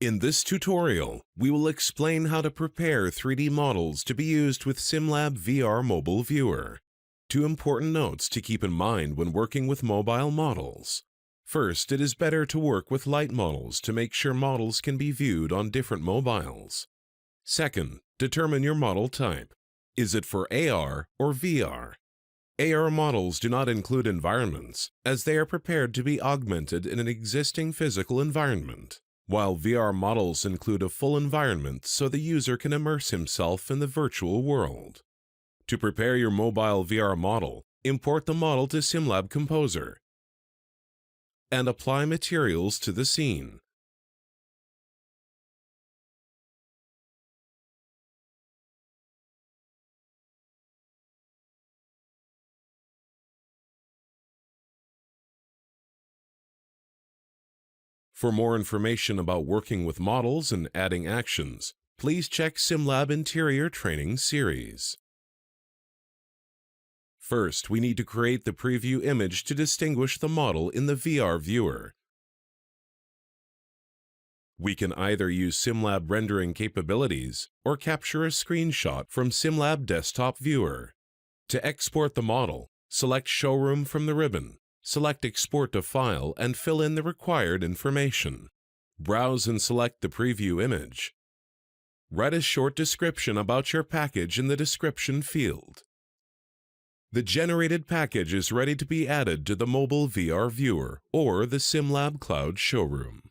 In this tutorial, we will explain how to prepare 3D models to be used with SimLab VR Mobile Viewer. 2 important notes to keep in mind when working with mobile models. First, it is better to work with light models to make sure models can be viewed on different mobiles. Second, determine your model type. Is it for AR or VR? AR models do not include environments, as they are prepared to be augmented in an existing physical environment, while VR models include a full environment so the user can immerse himself in the virtual world. To prepare your mobile VR model, import the model to SimLab Composer and apply materials to the scene. For more information about working with models and adding actions, please check SimLab Interior Training Series. First, we need to create the preview image to distinguish the model in the VR viewer. We can either use SimLab rendering capabilities or capture a screenshot from SimLab Desktop Viewer. To export the model, select Showroom from the ribbon. Select Export to File and fill in the required information. Browse and select the preview image. Write a short description about your package in the description field. The generated package is ready to be added to the mobile VR viewer or the Sim Lab Cloud Showroom.